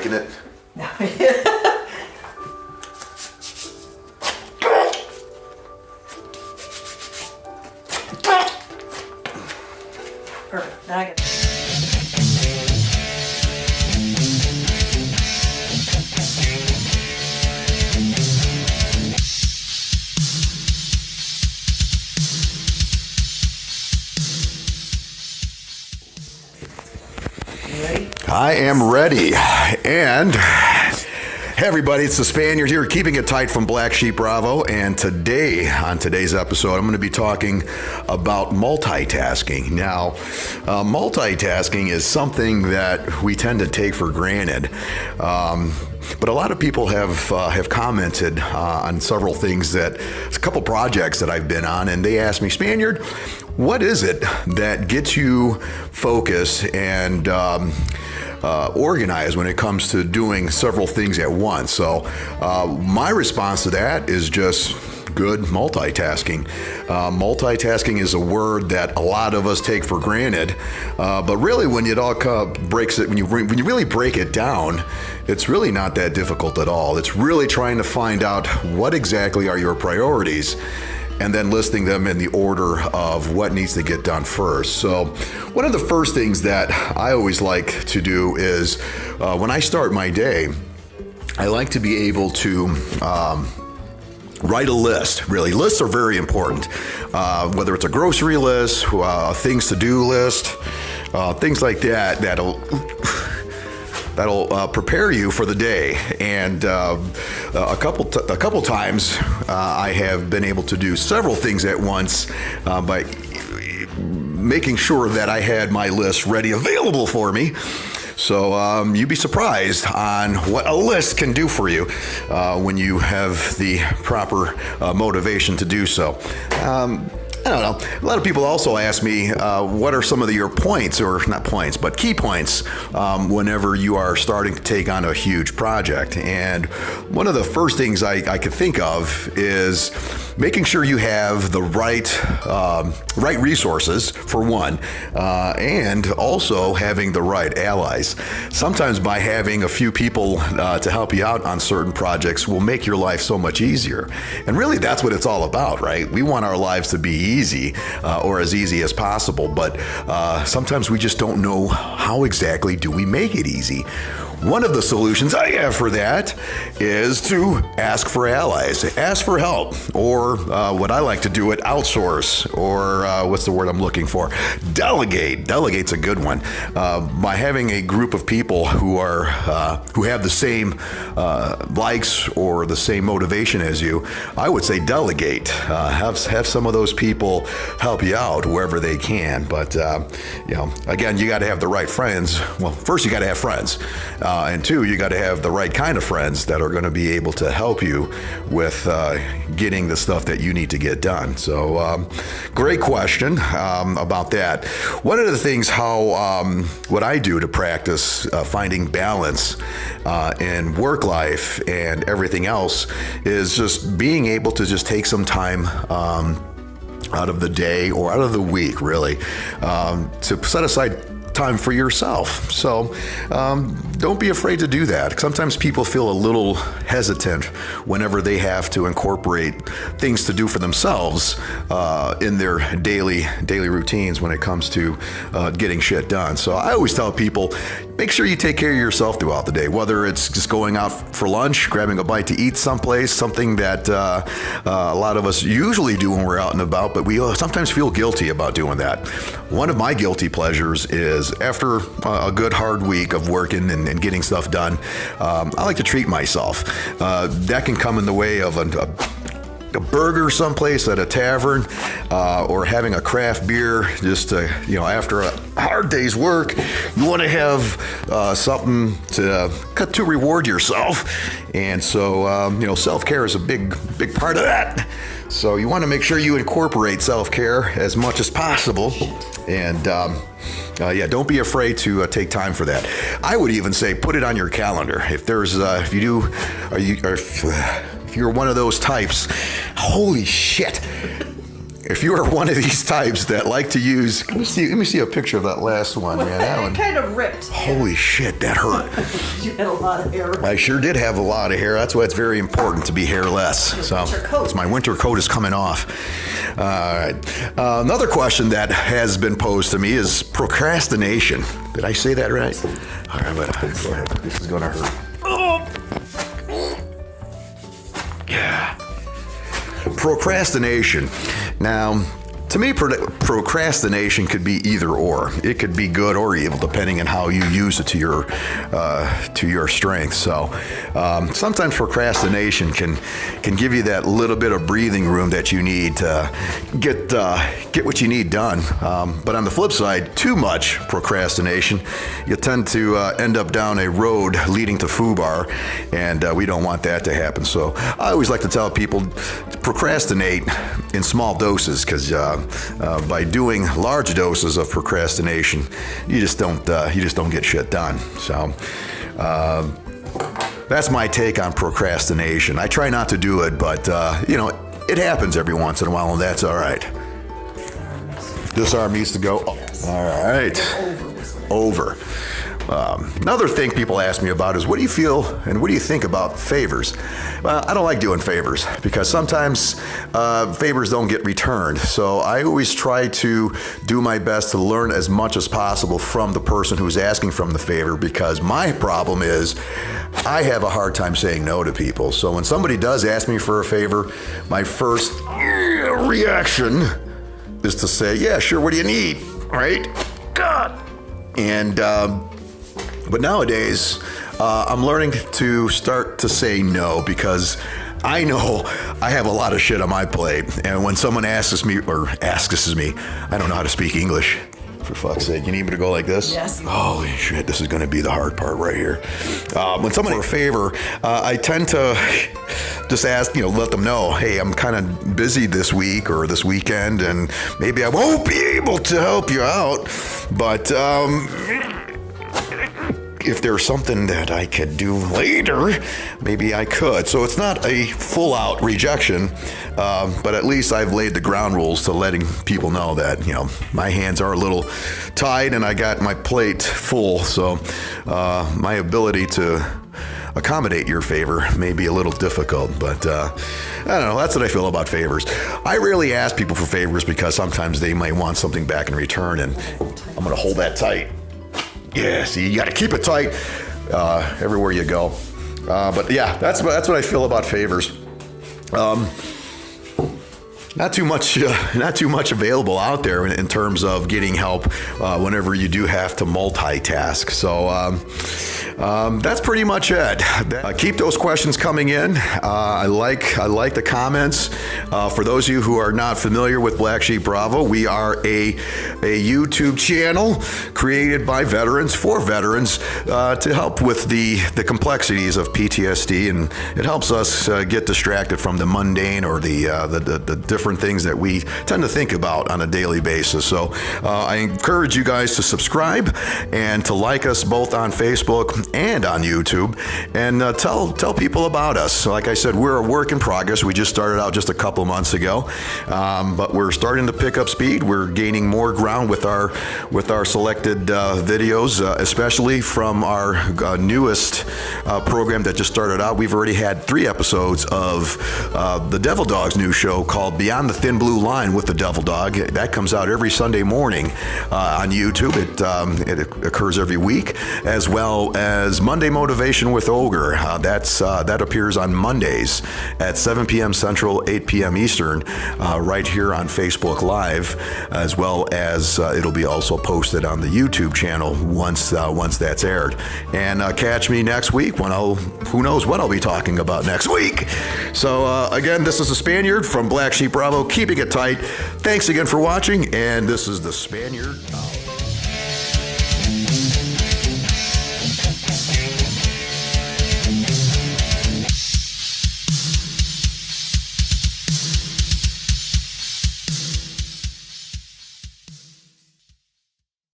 liking it? Perfect. Now I get. I am ready. And hey everybody, it's the Spaniard here, keeping it tight from Black Sheep Bravo. And today, on today's episode, I'm going to be talking about multitasking. Now, multitasking is something that we tend to take for granted. But a lot of people have commented on several things a couple projects that I've been on, and they asked me, Spaniard, what is it that gets you focused and organized when it comes to doing several things at once? So my response to that is just good multitasking. Multitasking is a word that a lot of us take for granted, but really when it all when you really break it down, it's really not that difficult at all. It's really trying to find out what exactly are your priorities and then listing them in the order of what needs to get done first. So one of the first things that I always like to do is when I start my day, I like to be able to write a list. Really, lists are very important. Whether it's a grocery list, things to do list, things like that, that'll prepare you for the day. And a couple times I have been able to do several things at once by making sure that I had my list ready, available for me. So you'd be surprised on what a list can do for you when you have the proper motivation to do so. I don't know. A lot of people also ask me, what are some of your points, or not points, but key points whenever you are starting to take on a huge project. And one of the first things I could think of is making sure you have the right resources, for one, and also having the right allies. Sometimes by having a few people to help you out on certain projects will make your life so much easier. And really, that's what it's all about, right? We want our lives to be easy, or as easy as possible, but sometimes we just don't know how exactly do we make it easy. One of the solutions I have for that is to ask for allies, ask for help, or what I like to do, outsource, or what's the word I'm looking for? Delegate. Delegate's a good one. By having a group of people who have the same likes or the same motivation as you, I would say delegate. Have some of those people help you out wherever they can. But again, you got to have the right friends. Well, first you got to have friends. And two, you got to have the right kind of friends that are going to be able to help you with getting the stuff that you need to get done. So great question about that. One of the things what I do to practice finding balance in work life and everything else is just being able to just take some time out of the day or out of the week, really, to set aside time for yourself. So don't be afraid to do that. Sometimes people feel a little hesitant whenever they have to incorporate things to do for themselves in their daily routines when it comes to getting shit done. So I always tell people, make sure you take care of yourself throughout the day, whether it's just going out for lunch, grabbing a bite to eat someplace, something that a lot of us usually do when we're out and about, but we sometimes feel guilty about doing that. One of my guilty pleasures is after a good hard week of working and getting stuff done, I like to treat myself. That can come in the way of a burger someplace at a tavern, or having a craft beer just after a hard day's work. You want to have something to reward yourself. And so, self-care is a big part of that. So you want to make sure you incorporate self-care as much as possible. And don't be afraid to take time for that. I would even say put it on your calendar. If you're one of those types, holy shit. if you are one of these types that like to use, let me see a picture of that last one. Yeah, that one kind of ripped. Holy shit, that hurt. You had a lot of hair. I sure did have a lot of hair. That's why it's very important to be hairless. My winter coat is coming off. All right. Another question that has been posed to me is procrastination. Did I say that right? All right, go ahead. This is going to hurt. Yeah. Procrastination. Now, to me, procrastination could be either or. It could be good or evil, depending on how you use it to your strength. So, sometimes procrastination can give you that little bit of breathing room that you need to get what you need done. But on the flip side, too much procrastination, you tend to end up down a road leading to FUBAR, and we don't want that to happen. So, I always like to tell people procrastinate in small doses, because by doing large doses of procrastination, you just don't get shit done. So that's my take on procrastination. I try not to do it, but it happens every once in a while, and that's all right. This arm needs to go. Oh, all right, over. Another thing people ask me about is, what do you feel and what do you think about favors? Well, I don't like doing favors because sometimes favors don't get returned. So I always try to do my best to learn as much as possible from the person who's asking from the favor, because my problem is I have a hard time saying no to people. So when somebody does ask me for a favor, my first reaction is to say, yeah, sure, what do you need, right? God. And but nowadays, I'm learning to start to say no, because I know I have a lot of shit on my plate. And when someone asks me, I don't know how to speak English. For fuck's sake, you need me to go like this? Yes. Holy shit, this is going to be the hard part right here. When someone asks for a favor, I tend to just ask, let them know, hey, I'm kind of busy this week or this weekend, and maybe I won't be able to help you out, but if there's something that I could do later, maybe I could. So it's not a full-out rejection, but at least I've laid the ground rules to letting people know that, my hands are a little tied and I got my plate full. So my ability to accommodate your favor may be a little difficult, but I don't know. That's what I feel about favors. I rarely ask people for favors because sometimes they might want something back in return, and I'm going to hold that tight. Yeah, see, you got to keep it tight everywhere you go. But yeah, that's what I feel about favors. Not too much available out there in terms of getting help whenever you do have to multitask. So that's pretty much it. Keep those questions coming in. I like the comments. For those of you who are not familiar with Black Sheep Bravo, we are a YouTube channel created by veterans for veterans to help with the complexities of PTSD, and it helps us get distracted from the mundane or the different things that we tend to think about on a daily basis. So I encourage you guys to subscribe and to like us both on Facebook and on YouTube, and tell people about us. So like I said, we're a work in progress. We just started out just a couple months ago, but we're starting to pick up speed. We're gaining more ground with our selected videos, especially from our newest program that just started out. We've already had 3 episodes of the Devil Dog's new show called Beyond the Thin Blue Line with the Devil Dog. That comes out every Sunday morning on YouTube. It occurs every week, as well as Monday Motivation with Ogre. That appears on Mondays at 7 p.m. Central, 8 p.m. Eastern, right here on Facebook Live, as well as it'll be also posted on the YouTube channel once that's aired. And catch me next week when who knows what I'll be talking about next week. So again, this is the Spaniard from Black Sheep Bravo, keeping it tight. Thanks again for watching, and this is the Spaniard.